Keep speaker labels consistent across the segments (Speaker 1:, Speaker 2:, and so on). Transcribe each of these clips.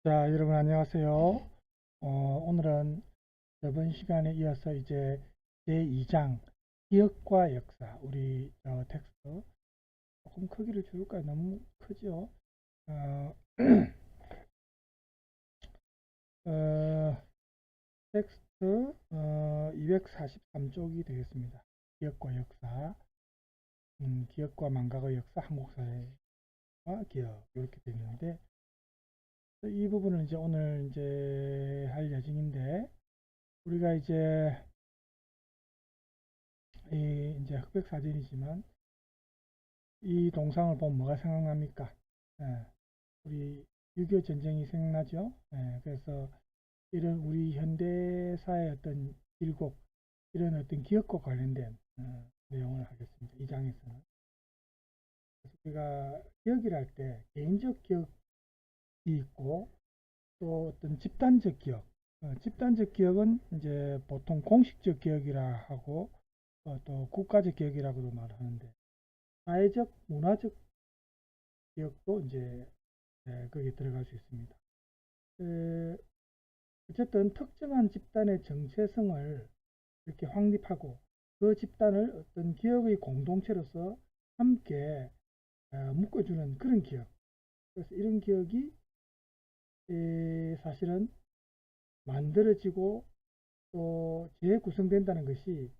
Speaker 1: 자, 여러분 안녕하세요. 오늘은 저번 시간에 이어서 이제 제2장 기억과 역사 우리 텍스트 조금 크기를 줄일까요? 너무 크죠? 어, 어, 텍스트 243쪽이 되겠습니다. 기억과 역사, 기억과 망각의 역사, 한국사회와 기억 이렇게 되어 있는데 이 부분을 이제 오늘 이제 할 예정인데 우리가 이제 흑백 사진이지만 이 동상을 보면 뭐가 생각납니까? 예, 우리 6.25 전쟁이 생각나죠? 예, 그래서 이런 우리 현대사의 어떤 길곡, 이런 어떤 기억과 관련된 내용을 하겠습니다. 이 장에서는. 그래서 우리가 기억이라 할 때 개인적 기억이 있고 또 어떤 집단적 기억, 집단적 기억은 이제 보통 공식적 기억이라 하고 또 국가적 기억이라고도 말하는데 사회적, 문화적 기억도 이제 거기에 들어갈 수 있습니다. 에, 어쨌든 특정한 집단의 정체성을 이렇게 확립하고 그 집단을 어떤 기억의 공동체로서 함께 묶어주는 그런 기억. 그래서 이런 기억이 사실은 만들어지고 또 재구성된다는 것이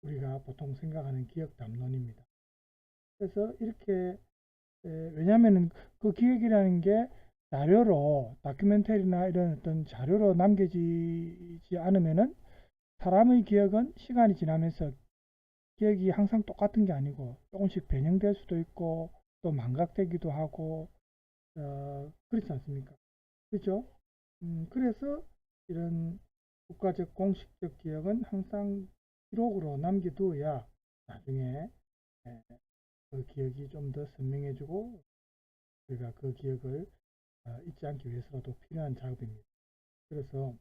Speaker 1: 우리가 보통 생각하는 기억 담론입니다. 그래서 이렇게 왜냐하면 그 기억이라는 게 자료로 다큐멘터리나 이런 어떤 자료로 남겨지지 않으면은 사람의 기억은 시간이 지나면서 기억이 항상 똑같은 게 아니고 조금씩 변형될 수도 있고 또 망각되기도 하고 그렇지 않습니까? 그렇죠? 그래서 이런 국가적 공식적 기억은 항상 기록으로 남겨두어야 나중에 예, 그 기억이 좀 더 선명해지고 우리가 그 기억을 잊지 않기 위해서라도 필요한 작업입니다. 그래서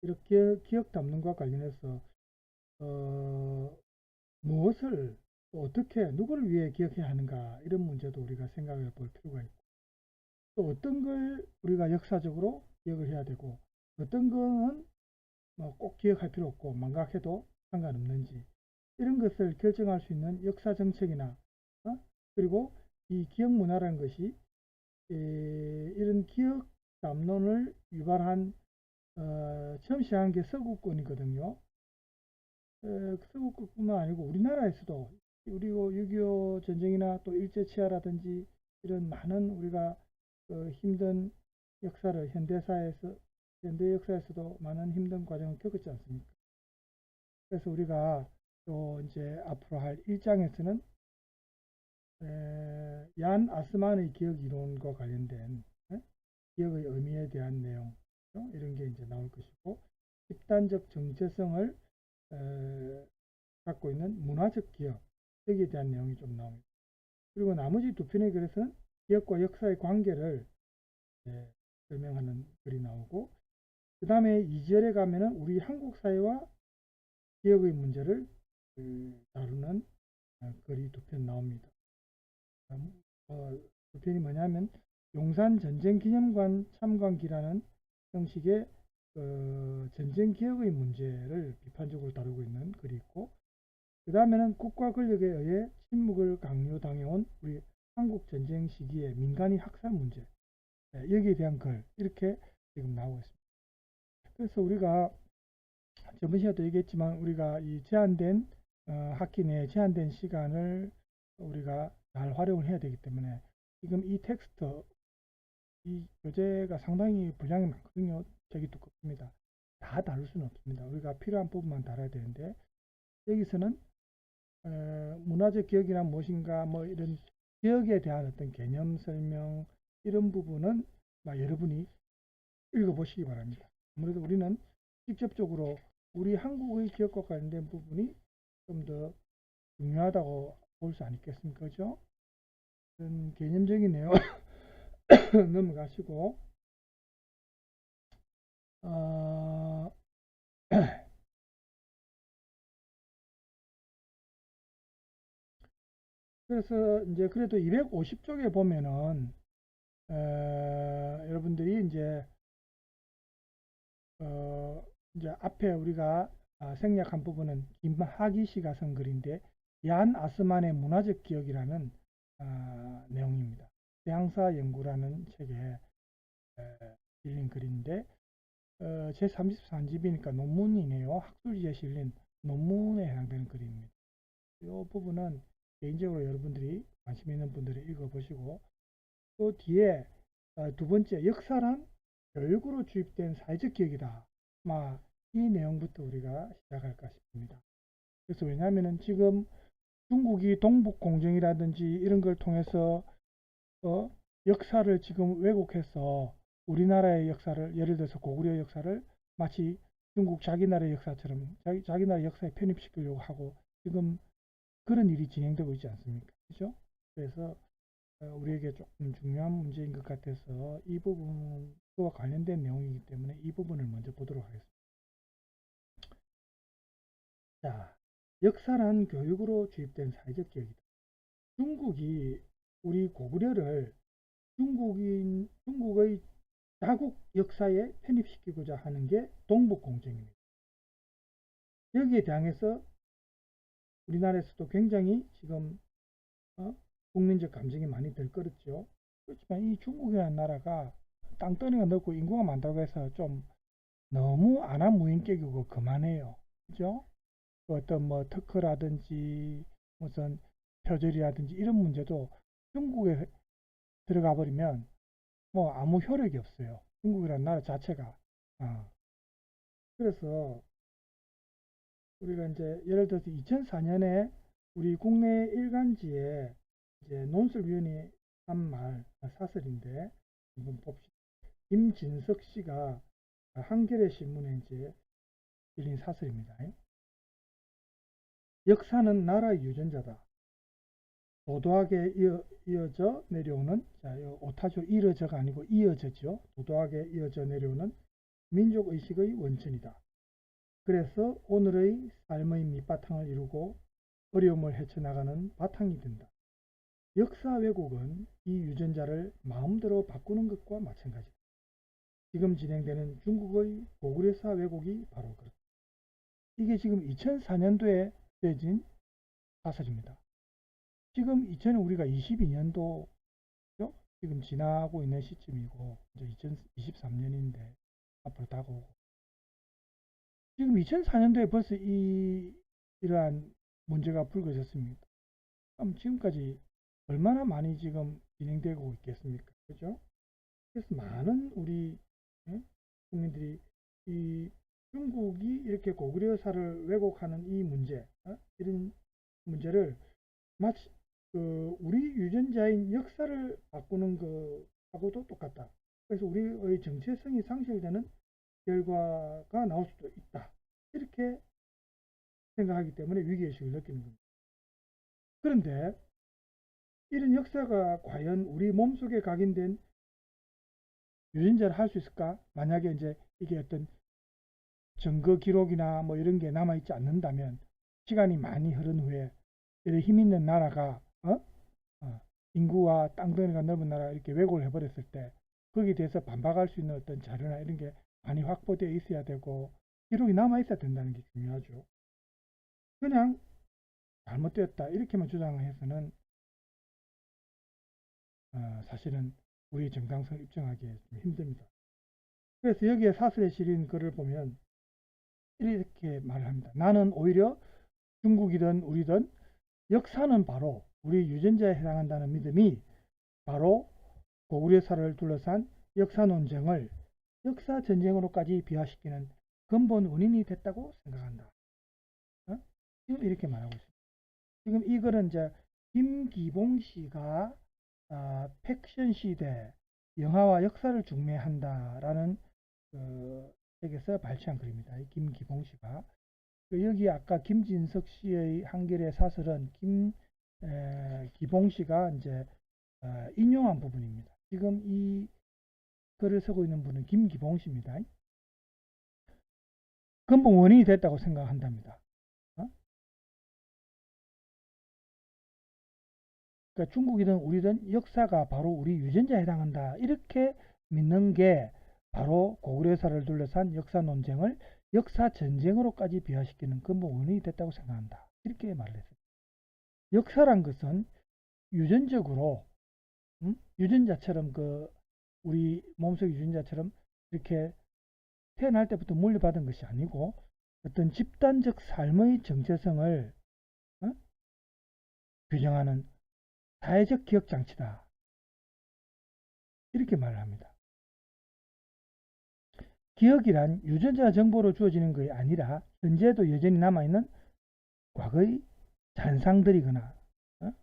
Speaker 1: 이렇게 기억 담론과 관련해서 어, 무엇을 어떻게 누구를 위해 기억해야 하는가 이런 문제도 우리가 생각해 볼 필요가 있고 또 어떤 걸 우리가 역사적으로 기억을 해야 되고 어떤 거는 뭐꼭 기억할 필요 없고 망각해도 상관없는지 이런 것을 결정할 수 있는 역사 정책이나 그리고 이 기억 문화라는 것이 이런 기억 담론을 유발한 처음 시작한 게 서구권이거든요. 서구권뿐만 아니고 우리나라에서도 그리고 6.25 전쟁이나 또 일제치하라든지 이런 많은 우리가 힘든 역사를 현대 역사에서도 많은 힘든 과정을 겪었지 않습니까? 그래서 우리가 또 이제 앞으로 할 1장에서는 얀 아스만의 기억 이론과 관련된 기억의 의미에 대한 내용 이런 게 이제 나올 것이고 집단적 정체성을 갖고 있는 문화적 기억 여기에 대한 내용이 좀 나옵니다. 그리고 나머지 두 편의 글에서는 기억과 역사의 관계를 설명하는 글이 나오고 그 다음에 2절에 가면은 우리 한국 사회와 기억의 문제를 다루는 글이 두 편 나옵니다. 두 편이 뭐냐면 용산 전쟁기념관 참관기라는 형식의 전쟁 기억의 문제를 비판적으로 다루고 있는 글이 있고 그 다음에는 국가 권력에 의해 침묵을 강요당해온 우리 한국 전쟁 시기의 민간인 학살 문제 여기에 대한 글 이렇게 지금 나오고 있습니다. 그래서 우리가 저번 시간에도 얘기했지만 우리가 이 제한된 학기 내에 제한된 시간을 우리가 잘 활용을 해야 되기 때문에 지금 이 텍스트 이 교재가 상당히 분량이 많거든요. 책이 두껍습니다. 다 다룰 수는 없습니다. 우리가 필요한 부분만 다뤄야 되는데 여기서는 문화적 기억이란 무엇인가 뭐 이런 기억에 대한 어떤 개념 설명 이런 부분은 여러분이 읽어보시기 바랍니다. 아무래도 우리는 직접적으로 우리 한국의 기억과 관련된 부분이 좀 더 중요하다고 볼 수 아니겠습니까? 그죠? 그런 개념적인 내용 넘어가시고 어, 그래서 이제 그래도 250쪽에 보면은 여러분들이 이제 앞에 우리가 생략한 부분은 김학의 씨가 쓴 글인데, 얀 아스만의 문화적 기억이라는 내용입니다. 대항사 연구라는 책에 실린 글인데, 제 34집이니까 논문이네요. 학술지에 실린 논문에 해당되는 글입니다. 이 부분은 개인적으로 여러분들이 관심 있는 분들이 읽어보시고, 또 뒤에 두 번째, 역사란 교육으로 주입된 사회적 기억이다. 이 내용부터 우리가 시작할까 싶습니다. 그래서 왜냐하면 지금 중국이 동북공정이라든지 이런 걸 통해서 역사를 지금 왜곡해서 우리나라의 역사를, 예를 들어서 고구려 역사를 마치 중국 자기 나라의 역사처럼 자기 나라 역사에 편입시키려고 하고, 지금 그런 일이 진행되고 있지 않습니까? 그죠? 그래서 우리에게 조금 중요한 문제인 것 같아서 이 부분과 관련된 내용이기 때문에 이 부분을 먼저 보도록 하겠습니다. 자, 역사란 교육으로 주입된 사회적 기억이다. 중국이 우리 고구려를 중국의 자국 역사에 편입시키고자 하는 게 동북공정입니다. 여기에 대항해서 우리나라에서도 굉장히 지금 국민적 감정이 많이 들끓었죠. 그렇지만 이 중국이라는 나라가 땅덩이가 넓고 인구가 많다고 해서 좀 너무 안하무인격이고 그만해요. 그죠? 어떤 특허라든지 무슨 표절이라든지 이런 문제도 중국에 들어가 버리면 아무 효력이 없어요. 중국이라는 나라 자체가. 그래서 우리가 이제 예를 들어서 2004년에 우리 국내 일간지에 이제 논술위원이 한 말, 사설인데 한번 봅시다. 김진석 씨가 한겨레 신문에 이제 실린 사설입니다. 역사는 나라의 유전자다. 도도하게 이어져 내려오는, 자, 오타죠. 이어져가 아니고 이어져죠. 도도하게 이어져 내려오는 민족의식의 원천이다. 그래서 오늘의 삶의 밑바탕을 이루고 어려움을 헤쳐나가는 바탕이 된다. 역사 왜곡은 이 유전자를 마음대로 바꾸는 것과 마찬가지다. 지금 진행되는 중국의 고구려사 왜곡이 바로 그렇다. 이게 지금 2004년도에 되어진 사설입니다. 지금 우리가 22년도 지금 지나고 있는 시점이고 이제 2023년인데 앞으로 다가오고, 지금 2004년도에 벌써 이러한 문제가 불거졌습니다. 그럼 지금까지 얼마나 많이 지금 진행되고 있겠습니까? 그죠? 그래서 많은 우리 국민들이 이 중국이 이렇게 고구려사를 왜곡하는 이 문제, 이런 문제를 마치 우리 유전자인 역사를 바꾸는 것하고도 똑같다. 그래서 우리의 정체성이 상실되는 결과가 나올 수도 있다. 이렇게 생각하기 때문에 위기의식을 느끼는 겁니다. 그런데 이런 역사가 과연 우리 몸속에 각인된 유전자를 할 수 있을까? 만약에 이제 이게 어떤 증거 기록이나 이런 게 남아있지 않는다면, 시간이 많이 흐른 후에 이런 힘 있는 나라가 인구와 땅덩이가 넓은 나라 이렇게 왜곡을 해버렸을 때 거기에 대해서 반박할 수 있는 어떤 자료나 이런 게 많이 확보되어 있어야 되고 기록이 남아 있어야 된다는 게 중요하죠. 그냥 잘못되었다 이렇게만 주장해서는 사실은 우리 정당성을 입증하기 좀 힘듭니다. 그래서 여기에 사설에 실린 글을 보면 이렇게 말을 합니다. 나는 오히려 중국이든 우리든 역사는 바로 우리 유전자에 해당한다는 믿음이 바로 고구려사를 둘러싼 역사 논쟁을 역사 전쟁으로까지 비화시키는 근본 원인이 됐다고 생각한다. 지금 이렇게 말하고 있습니다. 지금 이 글은 이제 김기봉 씨가 팩션 시대 영화와 역사를 중매한다라는 책에서 발췌한 글입니다. 김기봉 씨가. 여기 아까 김진석 씨의 한겨레 사설은 기봉 씨가 이제 인용한 부분입니다. 지금 이 글을 쓰고 있는 분은 김기봉 씨입니다. 근본 원인이 됐다고 생각한답니다. 그러니까 중국이든 우리든 역사가 바로 우리 유전자에 해당한다. 이렇게 믿는 게 바로 고구려사를 둘러싼 역사 논쟁을 역사 전쟁으로까지 비화시키는 근본 원인이 됐다고 생각한다. 이렇게 말을 했어요. 역사란 것은 유전적으로 유전자처럼 우리 몸속 유전자처럼 이렇게 태어날 때부터 물려받은 것이 아니고 어떤 집단적 삶의 정체성을 규정하는 사회적 기억 장치다. 이렇게 말을 합니다. 기억이란 유전자 정보로 주어지는 것이 아니라 현재도 여전히 남아있는 과거의 잔상들이거나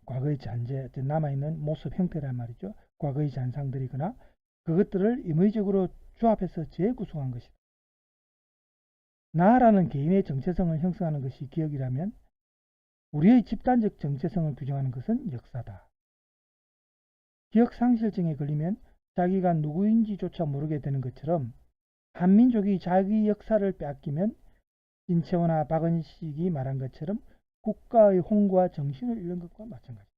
Speaker 1: 과거의 잔재, 남아있는 모습 형태란 말이죠. 과거의 잔상들이거나 그것들을 임의적으로 조합해서 재구성한 것이다. 나라는 개인의 정체성을 형성하는 것이 기억이라면 우리의 집단적 정체성을 규정하는 것은 역사다. 기억상실증에 걸리면 자기가 누구인지조차 모르게 되는 것처럼 한민족이 자기 역사를 빼앗기면 진채호나 박은식이 말한 것처럼 국가의 홍구와 정신을 잃는 것과 마찬가지다.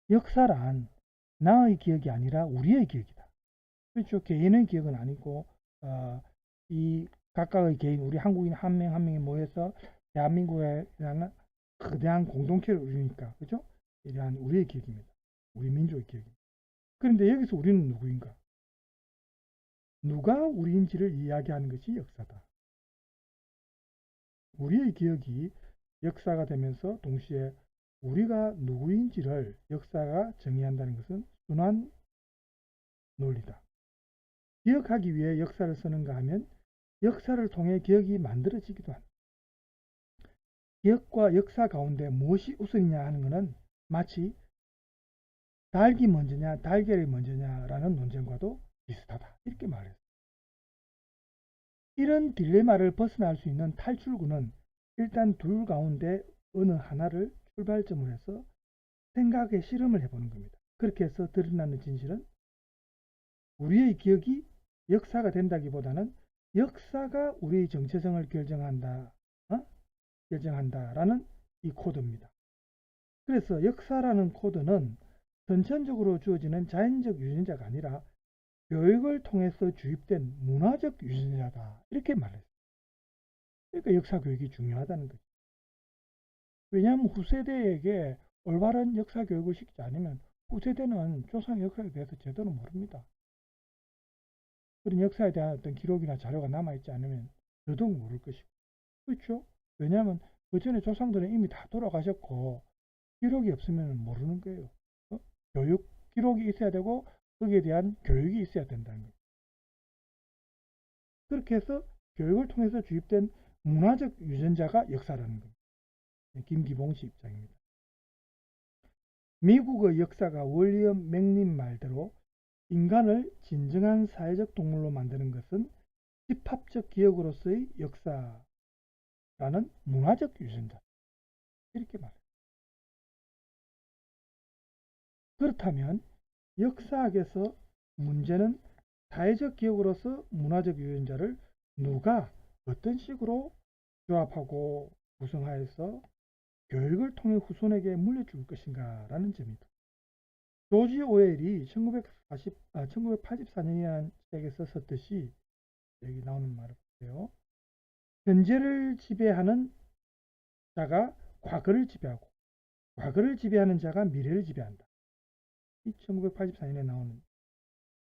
Speaker 1: 역사란 나의 기억이 아니라 우리의 기억이다. 그렇죠. 개인의 기억은 아니고 이 각각의 개인, 우리 한국인 한 명 한 명이 모여서 대한민국이라는 거대한 공동체를 이루니까, 그죠? 이러한 우리의 기억입니다. 우리 민족의 기억입니다. 그런데 여기서 우리는 누구인가? 누가 우리인지를 이야기하는 것이 역사다. 우리의 기억이 역사가 되면서 동시에 우리가 누구인지를 역사가 정의한다는 것은 순환 논리다. 기억하기 위해 역사를 쓰는가 하면 역사를 통해 기억이 만들어지기도 한다. 기억과 역사 가운데 무엇이 우선이냐 하는 것은 마치 닭이 먼저냐 달걀이 먼저냐라는 논쟁과도 비슷하다. 이렇게 말했어요. 이런 딜레마를 벗어날 수 있는 탈출구는 일단 둘 가운데 어느 하나를 출발점으로 해서 생각의 실험을 해보는 겁니다. 그렇게 해서 드러나는 진실은 우리의 기억이 역사가 된다기보다는 역사가 우리의 정체성을 결정한다라는 이 코드입니다. 그래서 역사라는 코드는 선천적으로 주어지는 자연적 유전자가 아니라 교육을 통해서 주입된 문화적 유전자다. 이렇게 말했어요. 그러니까 역사 교육이 중요하다는 거죠. 왜냐하면 후세대에게 올바른 역사 교육을 시키지 않으면 후세대는 조상 역사에 대해서 제대로 모릅니다. 그런 역사에 대한 어떤 기록이나 자료가 남아있지 않으면 더더욱 모를 것이고. 그렇죠? 왜냐하면 그 전에 조상들은 이미 다 돌아가셨고 기록이 없으면 모르는 거예요. 교육 기록이 있어야 되고 거기에 대한 교육이 있어야 된다는 거예요. 그렇게 해서 교육을 통해서 주입된 문화적 유전자가 역사라는 겁니다. 김기봉 씨 입장입니다. 미국의 역사가 윌리엄 맥린 말대로 인간을 진정한 사회적 동물로 만드는 것은 집합적 기억으로서의 역사라는 문화적 유전자. 이렇게 말해요. 그렇다면 역사학에서 문제는 사회적 기억으로서 문화적 유전자를 누가 어떤 식으로 조합하고 구성하여서 교육을 통해 후손에게 물려줄 것인가 라는 점이다. 조지 오웰이 1984년이라는 책에 썼듯이 여기 나오는 말을 보세요. 현재를 지배하는 자가 과거를 지배하고 과거를 지배하는 자가 미래를 지배한다. 이 1984년에 나오는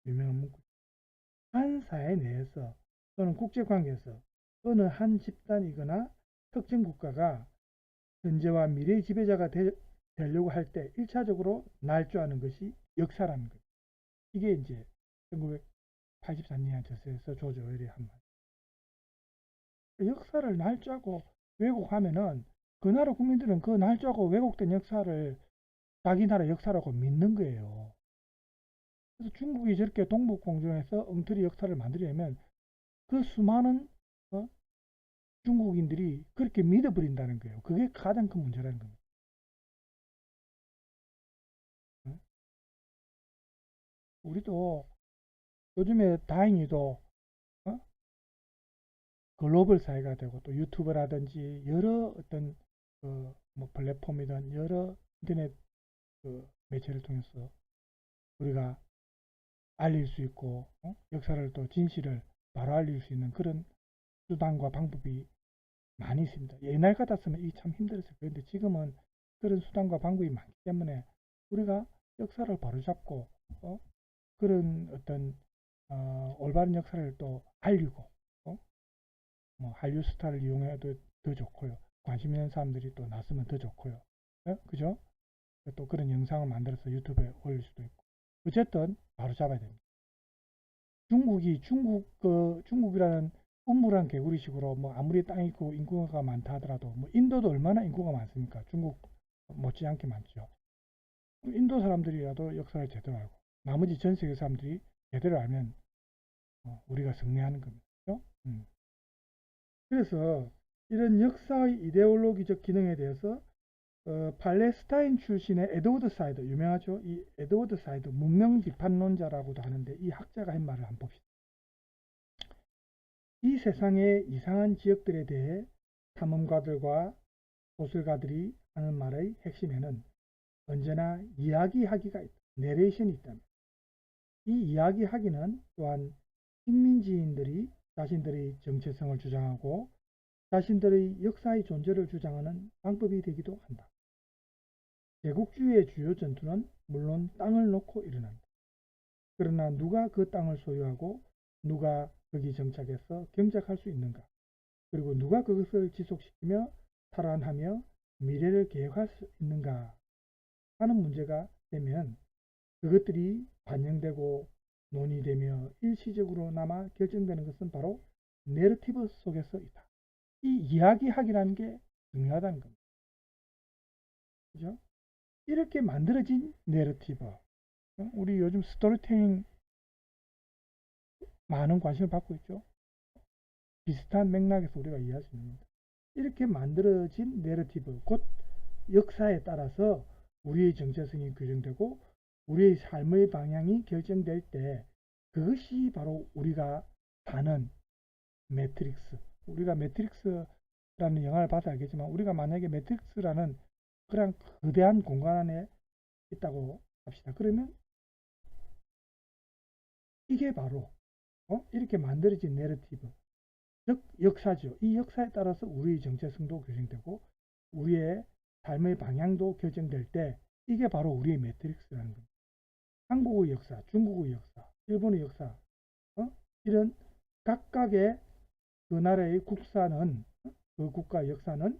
Speaker 1: 유명한 문구. 한 사회 내에서 또는 국제관계에서 어느 한 집단이거나 특정 국가가 현재와 미래의 지배자가 되려고 할 때 1차적으로 날조하는 것이 역사라는 거예요. 이게 이제 1984년 저서에서 조지 오웰이 한 말. 역사를 날조하고 왜곡하면은 그 나라 국민들은 그 날조하고 왜곡된 역사를 자기 나라 역사라고 믿는 거예요. 그래서 중국이 저렇게 동북공정에서 엉터리 역사를 만들려면 그 수많은 중국인들이 그렇게 믿어버린다는 거예요. 그게 가장 큰 문제라는 겁니다. 우리도 요즘에 다행히도 글로벌 사회가 되고 또 유튜브라든지 여러 어떤 뭐 플랫폼이든 여러 인터넷 그 매체를 통해서 우리가 알릴 수 있고 역사를 또 진실을 바로 알릴 수 있는 그런 수단과 방법이 많이 있습니다. 옛날 같았으면 이 참 힘들었어요. 그런데 지금은 그런 수단과 방법이 많기 때문에 우리가 역사를 바로잡고 그런 어떤 올바른 역사를 또 알리고 뭐 한류 스타를 이용해도 더 좋고요. 관심 있는 사람들이 또 나서면 더 좋고요. 그죠? 또 그런 영상을 만들어서 유튜브에 올릴 수도 있고. 어쨌든 바로 잡아야 됩니다. 중국이라는 음물한 개구리식으로 뭐 아무리 땅이 있고 인구가 많다 하더라도 뭐 인도도 얼마나 인구가 많습니까? 중국 못지않게 많죠. 인도 사람들이라도 역사를 제대로 알고 나머지 전 세계 사람들이 제대로 알면 우리가 승리하는 겁니다. 그렇죠? 그래서 이런 역사의 이데올로기적 기능에 대해서 팔레스타인 출신의 에드워드 사이드, 유명하죠? 이 에드워드 사이드 문명 비판론자라고도 하는데 이 학자가 한 말을 한번 봅시다. 이 세상의 이상한 지역들에 대해 탐험가들과 소설가들이 하는 말의 핵심에는 언제나 이야기하기가 있다. 내레이션이 있답니다. 이 이야기하기는 또한 식민지인들이 자신들의 정체성을 주장하고 자신들의 역사의 존재를 주장하는 방법이 되기도 한다. 제국주의의 주요 전투는 물론 땅을 놓고 일어난다. 그러나 누가 그 땅을 소유하고 누가 거기 정착해서 경작할 수 있는가? 그리고 누가 그것을 지속시키며 탈환하며 미래를 계획할 수 있는가 하는 문제가 되면 그것들이 반영되고 논의되며 일시적으로 남아 결정되는 것은 바로 내러티브 속에서 있다. 이 이야기하기라는 게 중요하다는 겁니다. 그죠? 이렇게 만들어진 내러티브. 우리 요즘 스토리텔링 많은 관심을 받고 있죠. 비슷한 맥락에서 우리가 이해할 수 있는 겁니다. 이렇게 만들어진 내러티브, 곧 역사에 따라서 우리의 정체성이 규정되고 우리의 삶의 방향이 결정될 때 그것이 바로 우리가 사는 매트릭스. 우리가 매트릭스라는 영화를 봐서 알겠지만 우리가 만약에 매트릭스라는 그런 거대한 공간 안에 있다고 합시다. 그러면 이게 바로 이렇게 만들어진 내러티브, 즉 역사죠. 이 역사에 따라서 우리의 정체성도 결정되고 우리의 삶의 방향도 결정될 때 이게 바로 우리의 매트릭스라는 겁니다. 한국의 역사, 중국의 역사, 일본의 역사, 이런 각각의 그 나라의 국사는, 그 국가의 역사는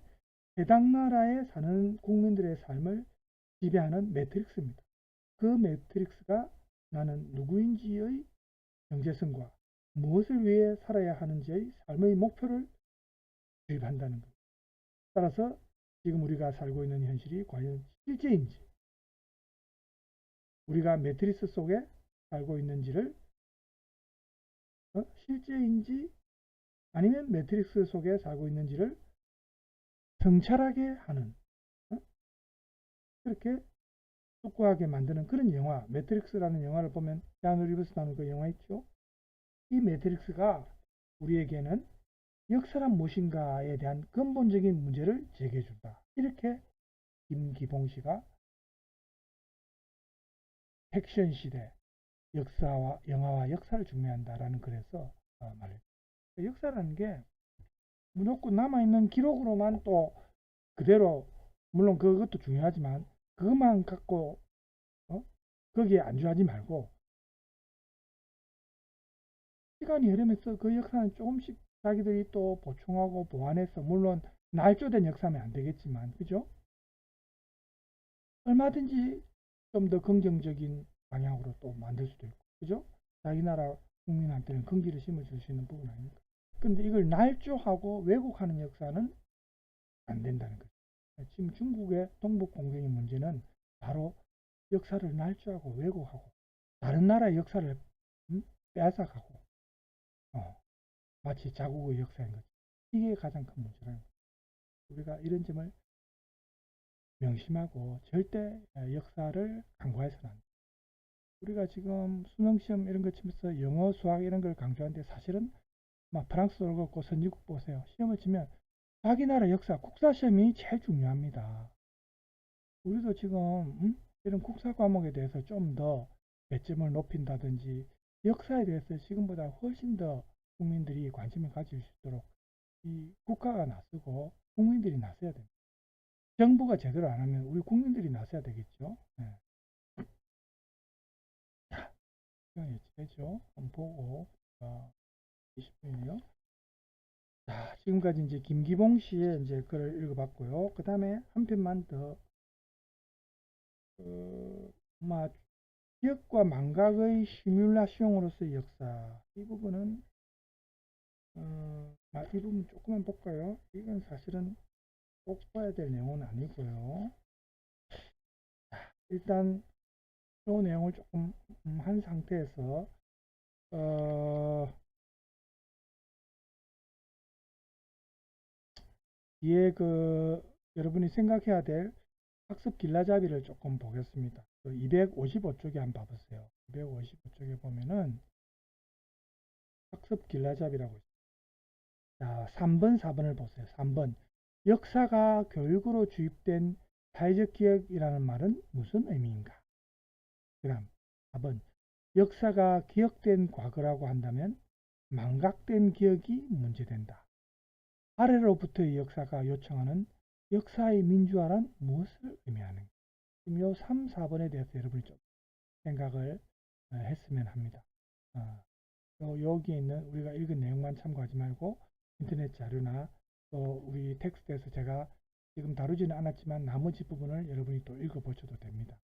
Speaker 1: 해당 나라에 사는 국민들의 삶을 지배하는 매트릭스입니다. 그 매트릭스가 나는 누구인지의 정체성과 무엇을 위해 살아야 하는지의 삶의 목표를 주입한다는 겁니다. 따라서 지금 우리가 살고 있는 현실이 과연 실제인지, 우리가 매트릭스 속에 살고 있는지를 실제인지 아니면 매트릭스 속에 살고 있는지를 성찰하게 하는 그렇게 확고하게 만드는 그런 영화, 매트릭스라는 영화를 보면 키아누 리브스 나오는 그 영화 있죠. 이 매트릭스가 우리에게는 역사란 무엇인가에 대한 근본적인 문제를 제기해준다. 이렇게 김기봉 씨가 팩션 시대 영화와 역사를 중매한다라는 글에서 말해요. 역사라는 게 무조건 남아있는 기록으로만 또 그대로, 물론 그것도 중요하지만 그것만 갖고 거기에 안주하지 말고 시간이 흐르면서 그 역사는 조금씩 자기들이 또 보충하고 보완해서, 물론 날조된 역사면 안 되겠지만, 그죠? 얼마든지 좀 더 긍정적인 방향으로 또 만들 수도 있고, 그죠? 자기 나라 국민한테는 긍지를 심어줄 수 있는 부분 아닙니까? 근데 이걸 날조하고 왜곡하는 역사는 안 된다는 거죠. 지금 중국의 동북공정의 문제는 바로 역사를 날조하고 왜곡하고 다른 나라의 역사를 빼앗아가고 마치 자국의 역사인 거죠. 이게 가장 큰 문제라는 거죠. 우리가 이런 점을 명심하고 절대 역사를 간과해서는 안 돼요. 우리가 지금 수능시험 이런 거 치면서 영어, 수학 이런 걸 강조하는데 사실은 막 프랑스어를 갖고 선진국 보세요. 시험을 치면 자기 나라 역사, 국사시험이 제일 중요합니다. 우리도 지금 이런 국사 과목에 대해서 좀 더 배점을 높인다든지 역사에 대해서 지금보다 훨씬 더 국민들이 관심을 가질 수 있도록 이 국가가 나서고 국민들이 나서야 됩니다. 정부가 제대로 안 하면 우리 국민들이 나서야 되겠죠. 네. 자, 시간이 되죠. 한번 보고 20분이요. 자, 지금까지 이제 김기봉 씨의 이제 글을 읽어봤고요. 그 다음에 한 편만 더 기억과 망각의 시뮬라시옹으로서의 역사. 이 부분은 이 부분 조금만 볼까요? 이건 사실은 꼭 봐야 될 내용은 아니고요. 자, 일단 이 내용을 조금 한 상태에서 뒤에 여러분이 생각해야 될 학습 길라잡이를 조금 보겠습니다. 255쪽에 한번 봐보세요. 255쪽에 보면은 학습 길라잡이라고 있습니다. 자, 3번, 4번을 보세요. 3번. 역사가 교육으로 주입된 사회적 기억이라는 말은 무슨 의미인가? 그 다음 4번. 역사가 기억된 과거라고 한다면 망각된 기억이 문제된다. 아래로부터의 역사가 요청하는 역사의 민주화란 무엇을 의미하는가? 지금 요 3, 4번에 대해서 여러분이 좀 생각을 했으면 합니다. 여기에 있는 우리가 읽은 내용만 참고하지 말고 인터넷 자료나 또 우리 텍스트에서 제가 지금 다루지는 않았지만 나머지 부분을 여러분이 또 읽어보셔도 됩니다.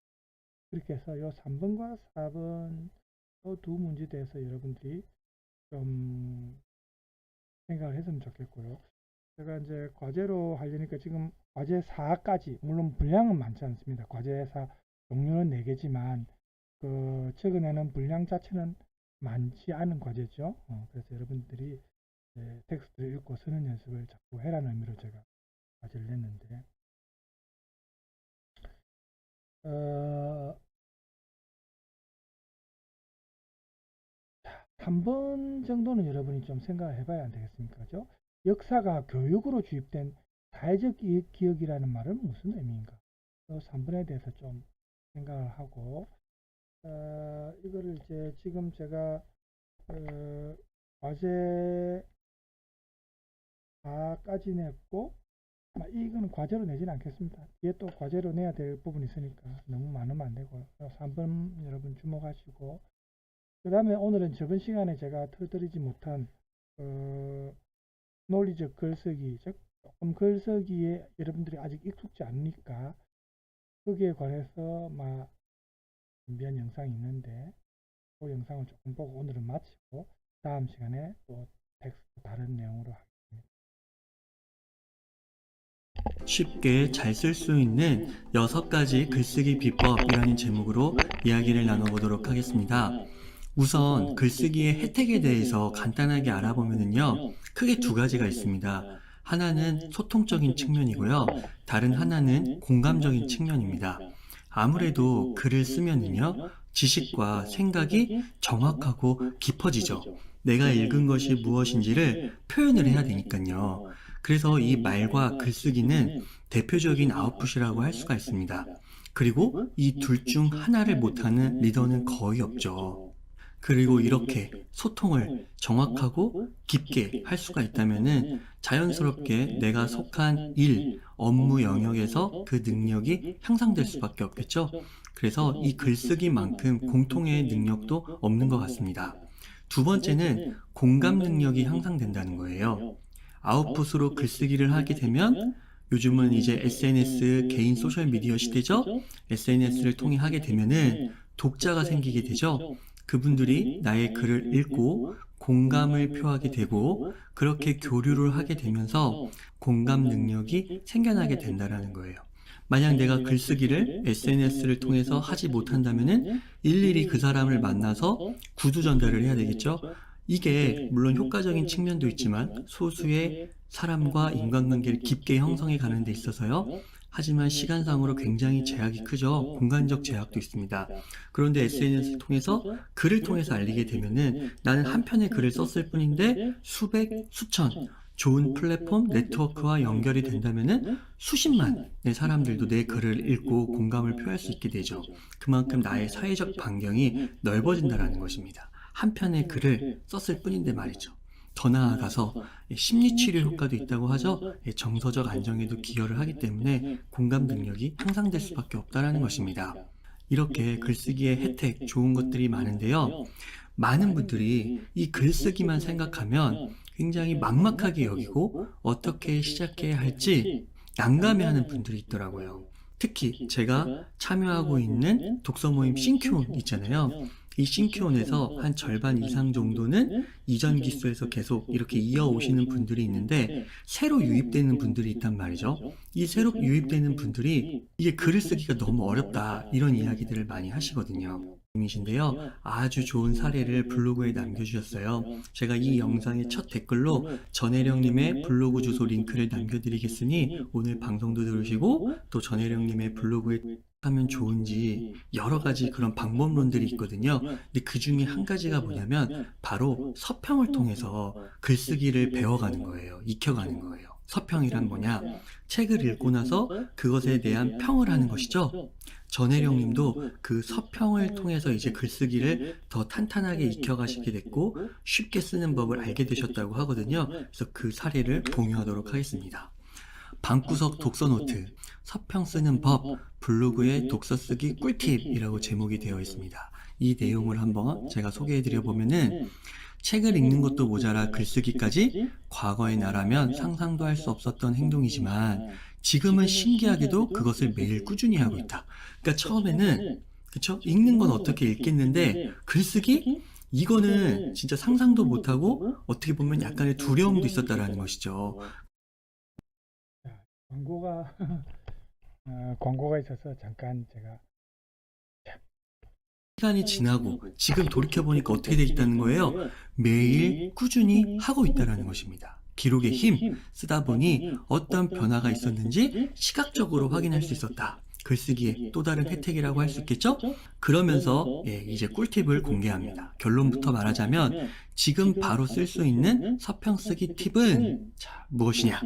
Speaker 1: 그렇게 해서 이 3번과 4번 두 문제에 대해서 여러분들이 좀 생각을 했으면 좋겠고요. 제가 이제 과제로 하려니까 지금 과제 4까지, 물론 분량은 많지 않습니다. 과제 4 종류는 4개지만 최근에는 분량 자체는 많지 않은 과제죠. 그래서 여러분들이 텍스트를 읽고 쓰는 연습을 자꾸 해라는 의미로 제가 과제를 냈는데 3번 정도는 여러분이 좀 생각을 해봐야 안 되겠습니까? 그죠? 역사가 교육으로 주입된 사회적 기억이라는 말은 무슨 의미인가? 3번에 대해서 좀 생각을 하고 이거를 이제 지금 제가 과제 4까지 냈고 이거는 과제로 내지는 않겠습니다. 뒤에 또 과제로 내야 될 부분이 있으니까 너무 많으면 안 되고 3번 여러분 주목하시고 그 다음에 오늘은 저번 시간에 제가 터뜨리지 못한 논리적 글쓰기, 즉 조금 글쓰기에 여러분들이 아직 익숙지 않으니까 거기에 관해서 준비한 영상이 있는데 그 영상을 조금 보고 오늘은 마치고 다음 시간에 또 텍스트 다른 내용으로 하겠습니다.
Speaker 2: 쉽게 잘 쓸 수 있는 6가지 글쓰기 비법이라는 제목으로 이야기를 나눠보도록 하겠습니다. 우선 글쓰기의 혜택에 대해서 간단하게 알아보면요, 크게 2가지가 있습니다. 하나는 소통적인 측면이고요, 다른 하나는 공감적인 측면입니다. 아무래도 글을 쓰면은요, 지식과 생각이 정확하고 깊어지죠. 내가 읽은 것이 무엇인지를 표현을 해야 되니까요. 그래서 이 말과 글쓰기는 대표적인 아웃풋이라고 할 수가 있습니다. 그리고 이 둘 중 하나를 못하는 리더는 거의 없죠. 그리고 이렇게 소통을 정확하고 깊게 할 수가 있다면은 자연스럽게 내가 속한 일, 업무 영역에서 그 능력이 향상될 수밖에 없겠죠. 그래서 이 글쓰기만큼 공통의 능력도 없는 것 같습니다. 2번째는 공감 능력이 향상된다는 거예요. 아웃풋으로 글쓰기를 하게 되면 요즘은 이제 SNS 개인 소셜미디어 시대죠. SNS를 통해 하게 되면은 독자가 생기게 되죠. 그분들이 나의 글을 읽고 공감을 표하게 되고 그렇게 교류를 하게 되면서 공감 능력이 생겨나게 된다는 거예요. 만약 내가 글쓰기를 SNS를 통해서 하지 못한다면은 일일이 그 사람을 만나서 구두 전달을 해야 되겠죠. 이게 물론 효과적인 측면도 있지만 소수의 사람과 인간관계를 깊게 형성해 가는 데 있어서요. 하지만 시간상으로 굉장히 제약이 크죠. 공간적 제약도 있습니다. 그런데 SNS를 통해서 글을 통해서 알리게 되면은 나는 한 편의 글을 썼을 뿐인데 수백, 수천, 좋은 플랫폼 네트워크와 연결이 된다면은 수십만의 사람들도 내 글을 읽고 공감을 표할 수 있게 되죠. 그만큼 나의 사회적 반경이 넓어진다라는 것입니다. 한 편의 글을 썼을 뿐인데 말이죠. 더 나아가서 심리치료 효과도 있다고 하죠. 정서적 안정에도 기여를 하기 때문에 공감 능력이 향상될 수밖에 없다라는 것입니다. 이렇게 글쓰기의 혜택, 좋은 것들이 많은데요. 많은 분들이 이 글쓰기만 생각하면 굉장히 막막하게 여기고 어떻게 시작해야 할지 난감해하는 분들이 있더라고요. 특히 제가 참여하고 있는 독서 모임 싱큐온 있잖아요. 이 싱큐온에서 한 절반 이상 정도는 이전 기수에서 계속 이렇게 이어오시는 분들이 있는데 새로 유입되는 분들이 있단 말이죠. 이 새로 유입되는 분들이 이게 글을 쓰기가 너무 어렵다 이런 이야기들을 많이 하시거든요. 이신데요. 아주 좋은 사례를 블로그에 남겨주셨어요. 제가 이 영상의 첫 댓글로 전혜령님의 블로그 주소 링크를 남겨드리겠으니 오늘 방송도 들으시고 또 전혜령님의 블로그에 하면 좋은지 여러 가지 그런 방법론들이 있거든요. 근데 그 중에 한 가지가 뭐냐면 바로 서평을 통해서 글쓰기를 배워가는 거예요. 익혀가는 거예요. 서평이란 뭐냐? 책을 읽고 나서 그것에 대한 평을 하는 것이죠. 전혜령 님도 그 서평을 통해서 이제 글쓰기를 더 탄탄하게 익혀가시게 됐고 쉽게 쓰는 법을 알게 되셨다고 하거든요. 그래서 그 사례를 공유하도록 하겠습니다. 방구석 독서노트, 서평 쓰는 법, 블로그의 독서 쓰기 꿀팁이라고 제목이 되어 있습니다. 이 내용을 한번 제가 소개해드려 보면은 책을 읽는 것도 모자라 글쓰기까지 과거의 나라면 상상도 할 수 없었던 행동이지만 지금은 신기하게도 그것을 매일 꾸준히 하고 있다. 그러니까 처음에는 그쵸? 읽는 건 어떻게 읽겠는데 글쓰기? 이거는 진짜 상상도 못하고 어떻게 보면 약간의 두려움도 있었다라는 것이죠.
Speaker 1: 광고가 광고가 있어서 잠깐 제가
Speaker 2: 시간이 지나고 지금 돌이켜보니까 어떻게 되어 있다는 거예요? 매일 꾸준히 하고 있다는 것입니다. 기록의 힘 쓰다 보니 어떤 변화가 있었는지 시각적으로 확인할 수 있었다. 글쓰기의 또 다른 혜택이라고 할 수 있겠죠? 그러면서 이제 꿀팁을 공개합니다. 결론부터 말하자면 지금 바로 쓸 수 있는 서평 쓰기 팁은 무엇이냐?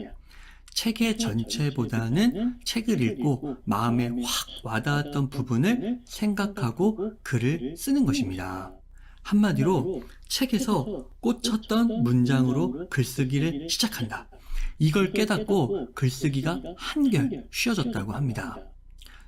Speaker 2: 책의 전체보다는 책을 읽고 마음에 확 와닿았던 부분을 생각하고 글을 쓰는 것입니다. 한마디로 책에서 꽂혔던 문장으로 글쓰기를 시작한다. 이걸 깨닫고 글쓰기가 한결 쉬워졌다고 합니다.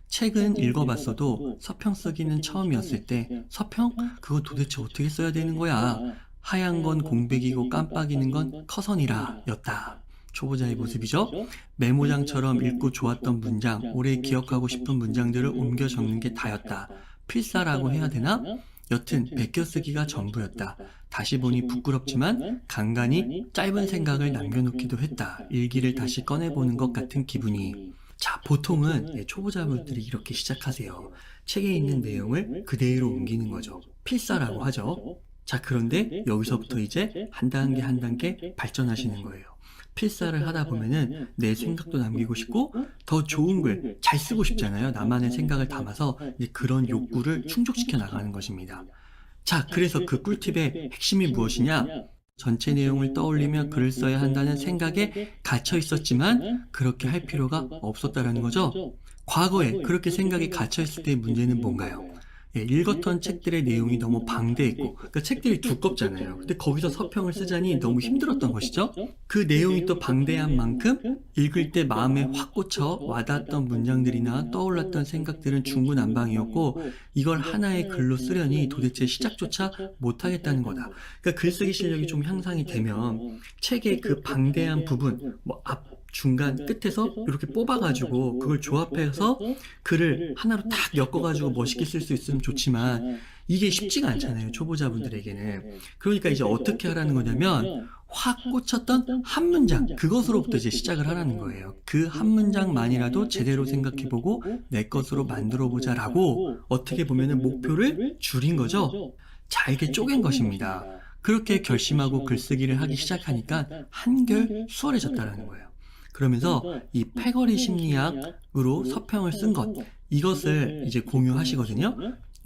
Speaker 2: 책은 읽어봤어도 서평 쓰기는 처음이었을 때 서평? 그거 도대체 어떻게 써야 되는 거야? 하얀 건 공백이고 깜빡이는 건 커선이라 였다. 초보자의 모습이죠. 메모장처럼 읽고 좋았던 문장, 오래 기억하고 싶은 문장들을 옮겨 적는 게 다였다. 필사라고 해야 되나? 여튼 베껴쓰기가 전부였다. 다시 보니 부끄럽지만 간간히 짧은 생각을 남겨놓기도 했다. 일기를 다시 꺼내보는 것 같은 기분이. 자, 보통은 초보자분들이 이렇게 시작하세요. 책에 있는 내용을 그대로 옮기는 거죠. 필사라고 하죠. 자, 그런데 여기서부터 이제 한 단계 한 단계 발전하시는 거예요. 필사를 하다 보면은 내 생각도 남기고 싶고 더 좋은 글 잘 쓰고 싶잖아요. 나만의 생각을 담아서 이제 그런 욕구를 충족시켜 나가는 것입니다. 자, 그래서 그 꿀팁의 핵심이 무엇이냐? 전체 내용을 떠올리며 글을 써야 한다는 생각에 갇혀 있었지만 그렇게 할 필요가 없었다라는 거죠. 과거에 그렇게 생각이 갇혀 있을 때의 문제는 뭔가요? 읽었던 책들의 내용이 너무 방대했고, 그러니까 책들이 두껍잖아요. 근데 거기서 서평을 쓰자니 너무 힘들었던 것이죠. 그 내용이 또 방대한 만큼 읽을 때 마음에 확 꽂혀 와닿았던 문장들이나 떠올랐던 생각들은 중구난방이었고, 이걸 하나의 글로 쓰려니 도대체 시작조차 못하겠다는 거다. 그러니까 글쓰기 실력이 좀 향상이 되면 책의 그 방대한 부분, 중간 끝에서 이렇게 뽑아가지고 그걸 조합해서 글을 하나로 딱 엮어가지고 멋있게 쓸 수 있으면 좋지만 이게 쉽지가 않잖아요, 초보자분들에게는. 그러니까 이제 어떻게 하라는 거냐면 확 꽂혔던 한 문장, 그것으로부터 이제 시작을 하라는 거예요. 그 한 문장만이라도 제대로 생각해보고 내 것으로 만들어보자 라고 어떻게 보면은 목표를 줄인 거죠. 잘게 쪼갠 것입니다. 그렇게 결심하고 글쓰기를 하기 시작하니까 한결 수월해졌다는 거예요. 그러면서 이 패거리 심리학으로 서평을 쓴 것, 이것을 이제 공유하시거든요.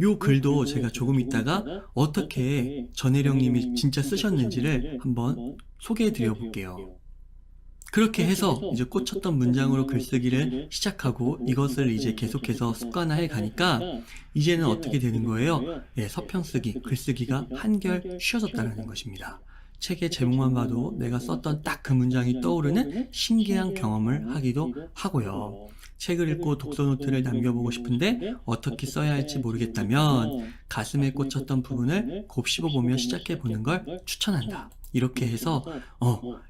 Speaker 2: 요 글도 제가 조금 있다가 어떻게 전혜령 님이 진짜 쓰셨는지를 한번 소개해 드려 볼게요. 그렇게 해서 이제 꽂혔던 문장으로 글쓰기를 시작하고 이것을 이제 계속해서 습관화해 가니까 이제는 어떻게 되는 거예요? 예, 서평 쓰기, 글쓰기가 한결 쉬워졌다는 것입니다. 책의 제목만 봐도 내가 썼던 딱 그 문장이 떠오르는 신기한 경험을 하기도 하고요. 책을 읽고 독서 노트를 남겨보고 싶은데 어떻게 써야 할지 모르겠다면 가슴에 꽂혔던 부분을 곱씹어보며 시작해보는 걸 추천한다. 이렇게 해서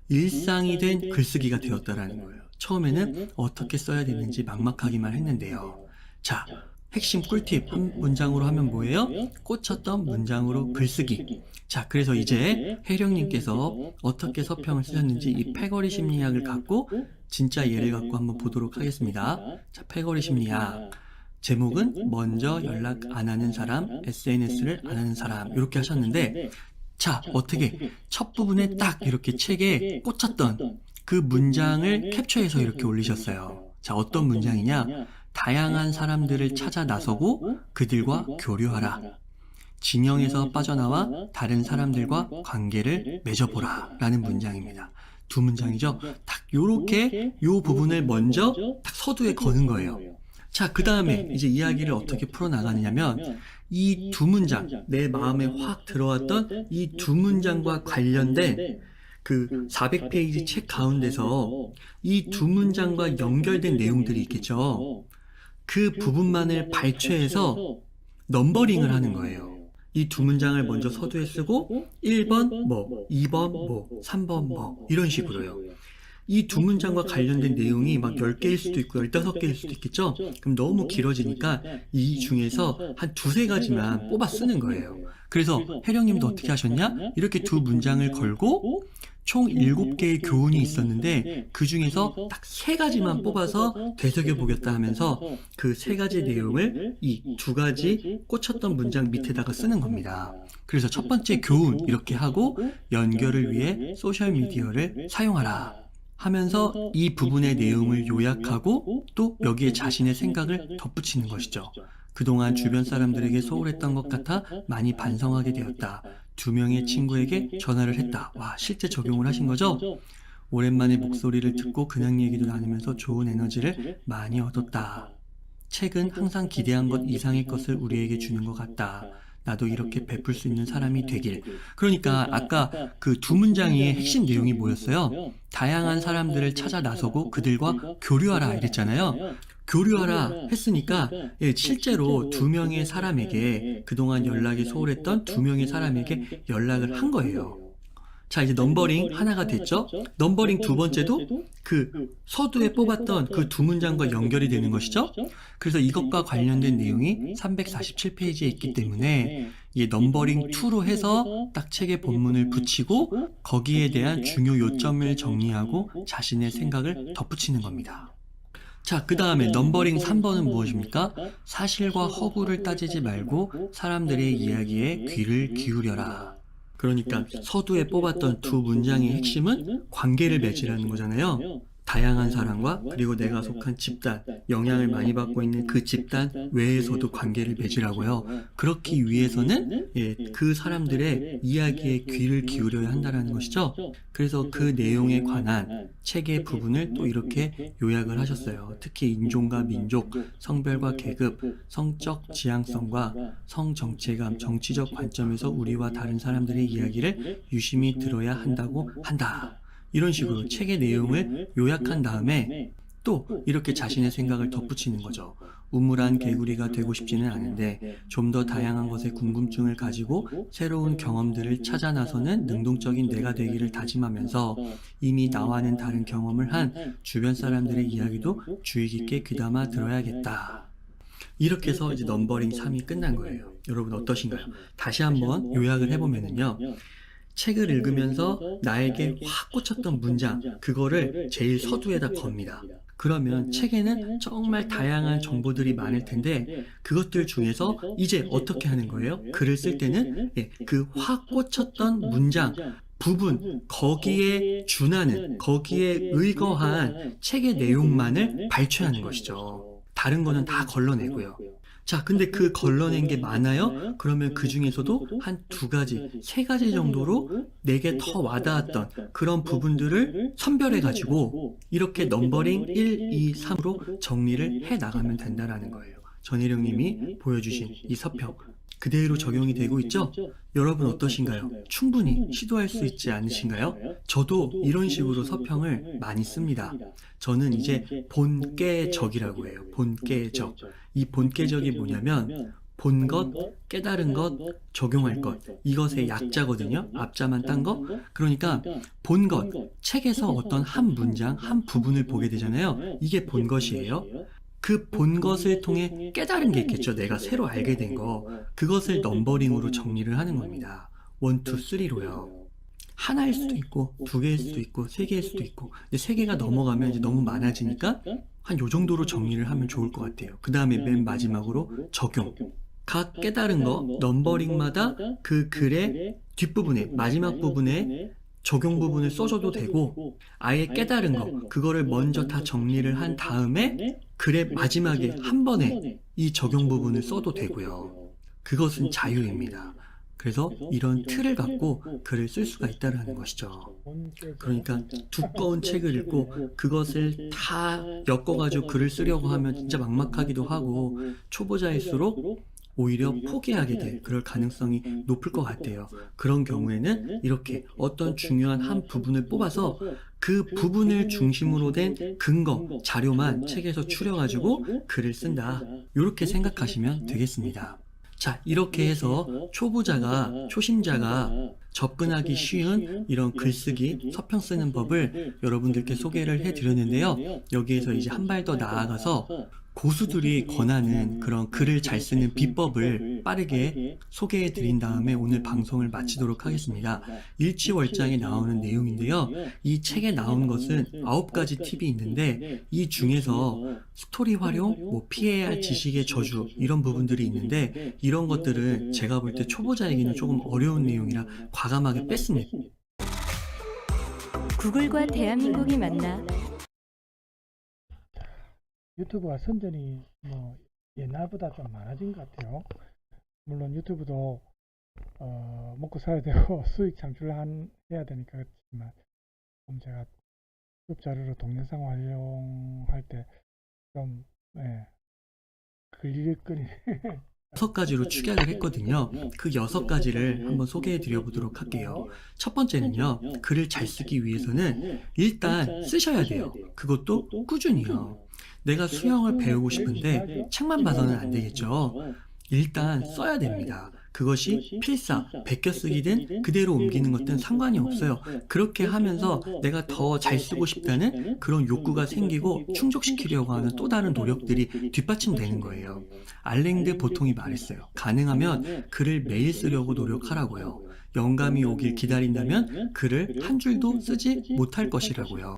Speaker 2: 일상이 된 글쓰기가 되었다라는 거예요. 처음에는 어떻게 써야 되는지 막막하기만 했는데요. 자, 핵심 꿀팁 한 문장으로 하면 뭐예요? 꽂혔던 문장으로 글쓰기. 자, 그래서 이제 혜령님께서 어떻게 서평을 쓰셨는지 이 패거리 심리학을 갖고 진짜 예를 갖고 한번 보도록 하겠습니다. 자, 패거리 심리학. 제목은 먼저 연락 안 하는 사람, SNS를 안 하는 사람 이렇게 하셨는데 자, 어떻게 첫 부분에 딱 이렇게 책에 꽂혔던 그 문장을 캡처해서 이렇게 올리셨어요. 자, 어떤 문장이냐? 다양한 사람들을 찾아 나서고 그들과 교류하라. 진영에서 빠져나와 다른 사람들과 관계를 맺어보라 라는 문장입니다. 두 문장이죠. 딱 요렇게 요 부분을 먼저 딱 서두에 거는 거예요. 자, 그 다음에 이제 이야기를 어떻게 풀어나가느냐면 이 두 문장, 내 마음에 확 들어왔던 이 두 문장과 관련된 그 400페이지 책 가운데서 이 두 문장과 연결된 내용들이 있겠죠. 그 부분만을 발췌해서 넘버링을 하는 거예요. 이 두 문장을 먼저 서두에 쓰고 1번 뭐, 2번 뭐, 3번 뭐 이런 식으로요. 이 두 문장과 관련된 내용이 막 10개일 수도 있고 15개일 수도 있겠죠? 그럼 너무 길어지니까 이 중에서 한 두세 가지만 뽑아 쓰는 거예요. 그래서 혜령님도 어떻게 하셨냐? 이렇게 두 문장을 걸고 총 7개의 교훈이 있었는데 그 중에서 딱 3가지만 뽑아서 되새겨보겠다 하면서 그 3가지 내용을 이 2가지 꽂혔던 문장 밑에다가 쓰는 겁니다. 그래서 첫 번째 교훈 이렇게 하고 연결을 위해 소셜미디어를 사용하라 하면서 이 부분의 내용을 요약하고 또 여기에 자신의 생각을 덧붙이는 것이죠. 그동안 주변 사람들에게 소홀했던 것 같아 많이 반성하게 되었다. 2명의 친구에게 전화를 했다. 와, 실제 적용을 하신 거죠? 오랜만에 목소리를 듣고 근황 얘기도 나누면서 좋은 에너지를 많이 얻었다. 책은 항상 기대한 것 이상의 것을 우리에게 주는 것 같다. 나도 이렇게 베풀 수 있는 사람이 되길. 그러니까 아까 그 두 문장의 핵심 내용이 뭐였어요? 다양한 사람들을 찾아 나서고 그들과 교류하라 이랬잖아요. 교류하라 했으니까 실제로 2명의 사람에게 그동안 연락이 소홀했던 2명의 사람에게 연락을 한 거예요. 자, 이제 넘버링 하나가 됐죠? 넘버링 두 번째도 그 서두에 뽑았던 그 두 문장과 연결이 되는 것이죠? 그래서 이것과 관련된 내용이 347페이지에 있기 때문에 이 넘버링 2로 해서 딱 책에 본문을 붙이고 거기에 대한 중요 요점을 정리하고 자신의 생각을 덧붙이는 겁니다. 자, 그 다음에 넘버링 3번은 무엇입니까? 사실과 허구를 따지지 말고 사람들의 이야기에 귀를 기울여라. 그러니까 서두에 뽑았던 두 문장의 핵심은 관계를 맺으라는 거잖아요. 다양한 사람과 그리고 내가 속한 집단, 영향을 많이 받고 있는 그 집단 외에서도 관계를 맺으라고요. 그렇기 위해서는 그 사람들의 이야기에 귀를 기울여야 한다는 것이죠. 그래서 그 내용에 관한 책의 부분을 또 이렇게 요약을 하셨어요. 특히 인종과 민족, 성별과 계급, 성적 지향성과 성정체감, 정치적 관점에서 우리와 다른 사람들의 이야기를 유심히 들어야 한다고 한다. 이런 식으로 책의 내용을 요약한 다음에 또 이렇게 자신의 생각을 덧붙이는 거죠. 우물한 개구리가 되고 싶지는 않은데 좀 더 다양한 것에 궁금증을 가지고 새로운 경험들을 찾아 나서는 능동적인 내가 되기를 다짐하면서 이미 나와는 다른 경험을 한 주변 사람들의 이야기도 주의 깊게 귀담아 들어야겠다. 이렇게 해서 이제 넘버링 3이 끝난 거예요. 여러분 어떠신가요? 다시 한번 요약을 해보면요. 책을 읽으면서 나에게 확 꽂혔던 문장, 그거를 제일 서두에다 겁니다. 그러면 책에는 정말 다양한 정보들이 많을 텐데 그것들 중에서 이제 어떻게 하는 거예요? 글을 쓸 때는 그 확 꽂혔던 문장, 부분, 거기에 준하는, 거기에 의거한 책의 내용만을 발췌하는 것이죠. 다른 거는 다 걸러내고요. 자, 근데 그 걸러낸 게 많아요? 그러면 그 중에서도 한 2가지, 3가지 정도로 내게 더 와닿았던 그런 부분들을 선별해가지고 이렇게 넘버링 1, 2, 3으로 정리를 해 나가면 된다라는 거예요. 전혜령님이 보여주신 이 서평. 그대로 적용이 되고 있죠? 여러분 어떠신가요? 충분히 시도할 수 있지 않으신가요? 저도 이런 식으로 서평을 많이 씁니다. 저는 이제 본깨적이라고 해요. 본깨적. 이 본깨적이 뭐냐면 본 것, 깨달은 것, 적용할 것. 이것의 약자거든요. 앞자만 딴 거. 그러니까 본 것, 책에서 어떤 한 문장, 한 부분을 보게 되잖아요. 이게 본 것이에요. 그 본 것을 통해 깨달은 게 있겠죠. 내가 새로 알게 된 거. 그것을 넘버링으로 정리를 하는 겁니다. 1, 2, 3로요. 하나일 수도 있고, 2개일 수도 있고, 3개일 수도 있고. 근데 3개가 넘어가면 이제 너무 많아지니까 한 요 정도로 정리를 하면 좋을 것 같아요. 그 다음에 맨 마지막으로 적용. 각 깨달은 거, 넘버링마다 그 글의 뒷부분에, 마지막 부분에 적용 부분을 써줘도 되고, 아예 깨달은 거, 그거를 먼저 다 정리를 한 다음에 글의 마지막에 한 번에 이 적용 부분을 써도 되고요. 그것은 자유입니다. 그래서 이런 틀을 갖고 글을 쓸 수가 있다는 것이죠. 그러니까 두꺼운 책을 읽고 그것을 다 엮어가지고 글을 쓰려고 하면 진짜 막막하기도 하고, 초보자일수록 오히려 포기하게 될 그럴 가능성이 높을 것 같아요. 그런 경우에는 이렇게 어떤 중요한 한 부분을 뽑아서 그 부분을 중심으로 된 근거, 자료만 책에서 추려가지고 글을 쓴다. 이렇게 생각하시면 되겠습니다. 자, 이렇게 해서 초심자가 접근하기 쉬운 이런 글쓰기, 서평 쓰는 법을 여러분들께 소개를 해드렸는데요. 여기에서 이제 한 발 더 나아가서 고수들이 권하는 그런 글을 잘 쓰는 비법을 빠르게 소개해 드린 다음에 오늘 방송을 마치도록 하겠습니다. 일치월장에 나오는 내용인데요. 이 책에 나온 것은 9가지 팁이 있는데 이 중에서 스토리 활용, 피해야 할 지식의 저주 이런 부분들이 있는데 이런 것들은 제가 볼 때 초보자에게는 조금 어려운 내용이라 과감하게 뺐습니다.
Speaker 3: 구글과 대한민국이 만나
Speaker 1: 유튜브가 선전이 뭐 옛날보다 좀 많아진 것 같아요. 물론 유튜브도 먹고 살아야 되고 수익 창출을 해야 되니까 그렇지만 제가 유튜브 자료로 동영상 활용할 때 좀 걸리거리
Speaker 2: 6가지로 축약을 했거든요. 그 6가지를 한번 소개해 드려 보도록 할게요. 첫 번째는요, 글을 잘 쓰기 위해서는 일단 쓰셔야 돼요. 그것도 꾸준히요. 내가 수영을 배우고 싶은데 책만 봐서는 안 되겠죠. 일단 써야 됩니다. 그것이 필사, 베껴쓰기든 그대로 옮기는 것든 상관이 없어요. 그렇게 하면서 내가 더 잘 쓰고 싶다는 그런 욕구가 생기고 충족시키려고 하는 또 다른 노력들이 뒷받침되는 거예요. 알랭드 보통이 말했어요. 가능하면 글을 매일 쓰려고 노력하라고요. 영감이 오길 기다린다면 글을 한 줄도 쓰지 못할 것이라고요.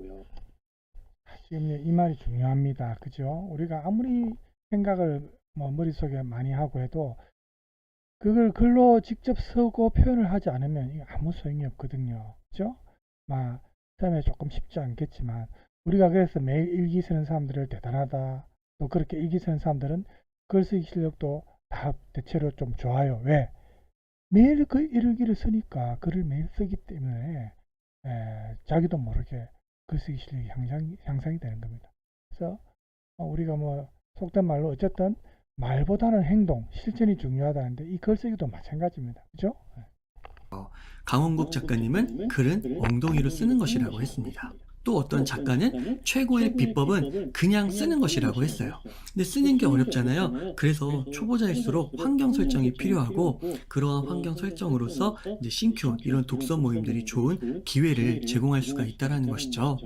Speaker 1: 지금 이 말이 중요합니다. 그죠? 우리가 아무리 생각을 머릿속에 많이 하고 해도 그걸 글로 직접 쓰고 표현을 하지 않으면 이게 아무 소용이 없거든요. 그죠? 처음에 조금 쉽지 않겠지만 우리가 그래서 매일 일기 쓰는 사람들을 대단하다. 또 그렇게 일기 쓰는 사람들은 글쓰기 실력도 다 대체로 좀 좋아요. 왜? 매일 그 일기를 쓰니까 글을 매일 쓰기 때문에 자기도 모르게 글쓰기 실력이 향상이 되는 겁니다. 그래서 우리가 속된 말로 어쨌든 말보다는 행동, 실천이 중요하다는데 이 글쓰기도 마찬가지입니다. 그죠?
Speaker 2: 강원국 작가님은 글은 엉덩이로 쓰는 것이라고 했습니다. 또 어떤 작가는 최고의 비법은 그냥 쓰는 것이라고 했어요. 근데 쓰는 게 어렵잖아요. 그래서 초보자일수록 환경 설정이 필요하고 그러한 환경 설정으로서 이제 싱큐 이런 독서 모임들이 좋은 기회를 제공할 수가 있다는 것이죠.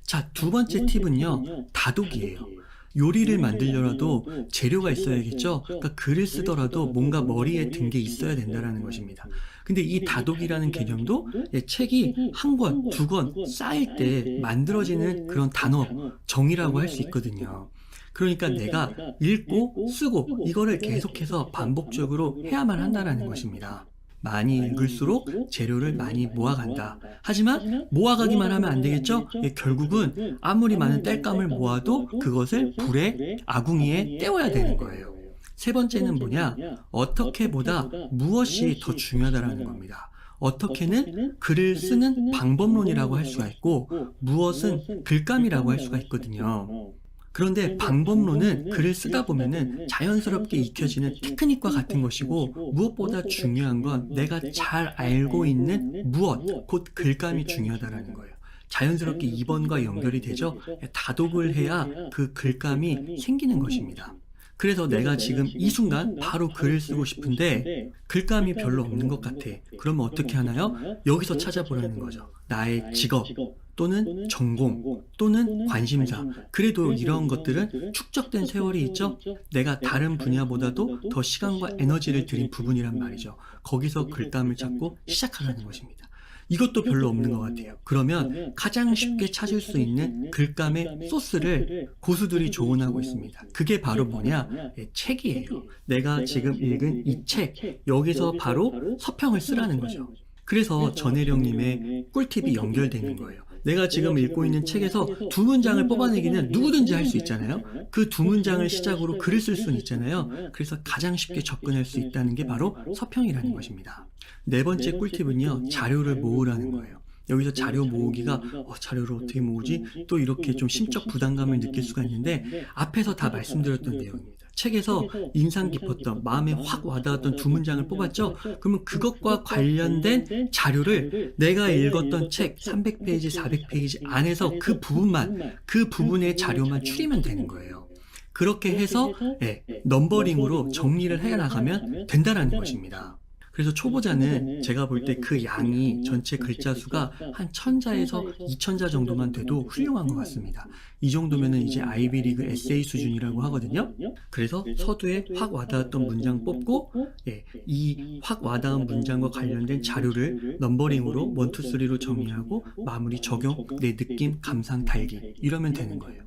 Speaker 2: 자, 2번째 팁은요, 다독이에요. 요리를 만들려라도 재료가 있어야겠죠. 그러니까 글을 쓰더라도 뭔가 머리에 든 게 있어야 된다는 것입니다. 근데 이 다독이라는 개념도 책이 1권, 2권 쌓일 때 만들어지는 그런 단어 정의라고 할 수 있거든요. 그러니까 내가 읽고 쓰고 이거를 계속해서 반복적으로 해야만 한다는 것입니다. 많이 읽을수록 재료를 많이 모아간다. 하지만 모아가기만 하면 안 되겠죠? 결국은 아무리 많은 땔감을 모아도 그것을 불에 아궁이에 때워야 되는 거예요. 세 번째는 뭐냐? 어떻게보다 무엇이 더 중요하다라는 겁니다. 어떻게는 글을 쓰는 방법론이라고 할 수가 있고, 무엇은 글감이라고 할 수가 있거든요. 그런데 방법론은 글을 쓰다 보면은 자연스럽게 익혀지는 테크닉과 같은 것이고, 무엇보다 중요한 건 내가 잘 알고 있는 무엇, 곧 글감이 중요하다라는 거예요. 자연스럽게 2번과 연결이 되죠. 다독을 해야 그 글감이 생기는 것입니다. 그래서 내가 지금 이 순간 바로 글을 쓰고 싶은데 글감이 별로 없는 것 같아. 그러면 어떻게 하나요? 여기서 찾아보라는 거죠. 나의 직업 또는 전공 또는 관심사. 그래도 이런 것들은 축적된 세월이 있죠. 내가 다른 분야보다도 더 시간과 에너지를 들인 부분이란 말이죠. 거기서 글감을 찾고 시작하라는 것입니다. 이것도 별로 없는 것 같아요. 그러면 가장 쉽게 찾을 수 있는 글감의 소스를 고수들이 조언하고 있습니다. 그게 바로 뭐냐? 책이에요. 내가 지금 읽은 이 책, 여기서 바로 서평을 쓰라는 거죠. 그래서 전혜령님의 꿀팁이 연결되는 거예요. 내가 지금 읽고 있는 책에서 두 문장을 뽑아내기는 누구든지 할 수 있잖아요. 그 두 문장을 시작으로 글을 쓸 수는 있잖아요. 그래서 가장 쉽게 접근할 수 있다는 게 바로 서평이라는 것입니다. 네 번째 꿀팁은요, 자료를 모으라는 거예요. 여기서 자료 모으기가 자료를 어떻게 모으지? 또 이렇게 좀 심적 부담감을 느낄 수가 있는데 앞에서 다 말씀드렸던 내용입니다. 책에서 인상 깊었던, 마음에 확 와닿았던 두 문장을 뽑았죠? 그러면 그것과 관련된 자료를 내가 읽었던 책 300페이지, 400페이지 안에서 그 부분만, 그 부분의 자료만 추리면 되는 거예요. 그렇게 해서 넘버링으로 정리를 해 나가면 된다는 것입니다. 그래서 초보자는 제가 볼 때 그 양이 전체 글자 수가 한 1000자에서 2000자 정도만 돼도 훌륭한 것 같습니다. 이 정도면은 이제 아이비리그 에세이 수준이라고 하거든요. 그래서 서두에 확 와닿았던 문장 뽑고, 이 확 와닿은 문장과 관련된 자료를 넘버링으로 1, 2, 3로 정리하고 마무리 적용, 내 느낌, 감상, 달기 이러면 되는 거예요.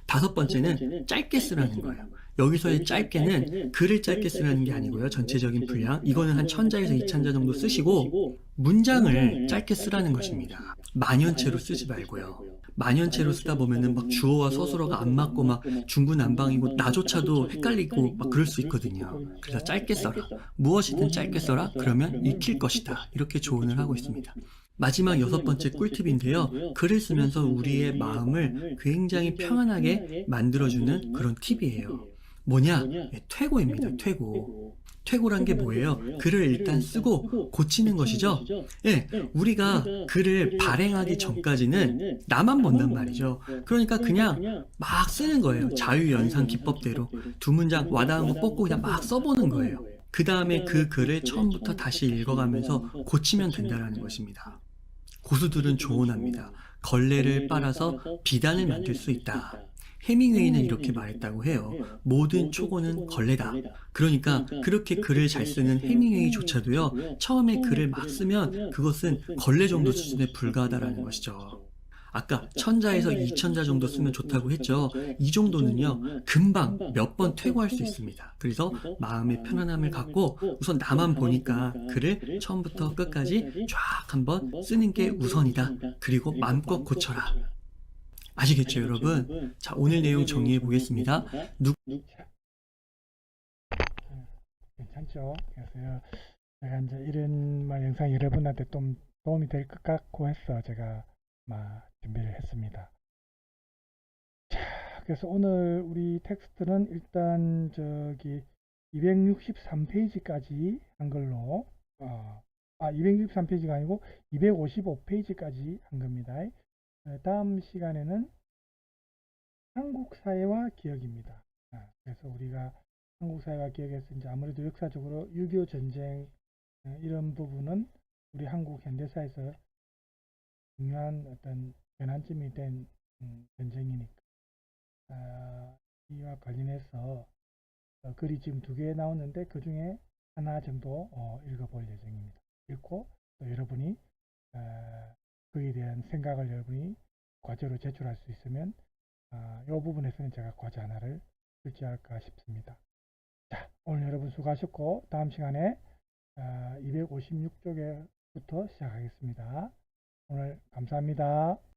Speaker 2: 다섯 번째는 짧게 쓰라는 거예요. 여기서의 짧게는 글을 짧게 쓰라는 게 아니고요. 전체적인 분량. 이거는 한 1000자에서 2000자 정도 쓰시고 문장을 짧게 쓰라는 것입니다. 만연체로 쓰지 말고요. 만연체로 쓰다 보면은 막 주어와 서술어가 안 맞고 막 중구난방이고 나조차도 헷갈리고 막 그럴 수 있거든요. 그래서 짧게 써라. 무엇이든 짧게 써라. 그러면 익힐 것이다. 이렇게 조언을 하고 있습니다. 마지막 6번째 꿀팁인데요. 글을 쓰면서 우리의 마음을 굉장히 평안하게 만들어주는 그런 팁이에요. 뭐냐? 퇴고입니다. 퇴고. 퇴고란 게 뭐예요? 글을 일단 쓰고 고치는 것이죠. 우리가 글을 발행하기 전까지는 나만 본단 말이죠. 그러니까 그냥 막 쓰는 거예요. 자유연상 기법대로. 두 문장 와닿은 거 뽑고 그냥 막 써보는 거예요. 그 다음에 그 글을 처음부터 다시 읽어가면서 고치면 된다는 것입니다. 고수들은 조언합니다. 걸레를 빨아서 비단을 만들 수 있다. 해밍웨이는 이렇게 말했다고 해요. 모든 초고는 걸레다. 그러니까 그렇게 글을 잘 쓰는 해밍웨이조차도요, 처음에 글을 막 쓰면 그것은 걸레 정도 수준에 불과하다라는 것이죠. 아까 1000자에서 2000자 정도 쓰면 좋다고 했죠. 이 정도는요, 금방 몇 번 퇴고할 수 있습니다. 그래서 마음의 편안함을 갖고 우선 나만 보니까 글을 처음부터 끝까지 쫙 한번 쓰는 게 우선이다. 그리고 마음껏 고쳐라. 아시겠죠, 여러분? 자, 오늘 내용 정리해 보겠습니다.
Speaker 1: 괜찮죠? 그래서 제가 이제 이런 영상 여러분한테 좀 도움이 될 것 같고 해서 제가 준비를 했습니다. 자, 그래서 오늘 우리 텍스트는 일단 263페이지까지 한 걸로 263페이지가 아니고 255페이지까지 한 겁니다. 다음 시간에는 한국 사회와 기억입니다. 그래서 우리가 한국 사회와 기억에서 이제 아무래도 역사적으로 6.25 전쟁 이런 부분은 우리 한국 현대사에서 중요한 어떤 변환점이 된 전쟁이니까 이와 관련해서 글이 지금 2개 나오는데 그 중에 하나 정도 읽어볼 예정입니다. 읽고 또 여러분이 거기에 대한 생각을 여러분이 과제로 제출할 수 있으면 이 부분에서는 제가 과제 하나를 출제할까 싶습니다. 자, 오늘 여러분 수고하셨고 다음 시간에 256쪽에부터 시작하겠습니다. 오늘 감사합니다.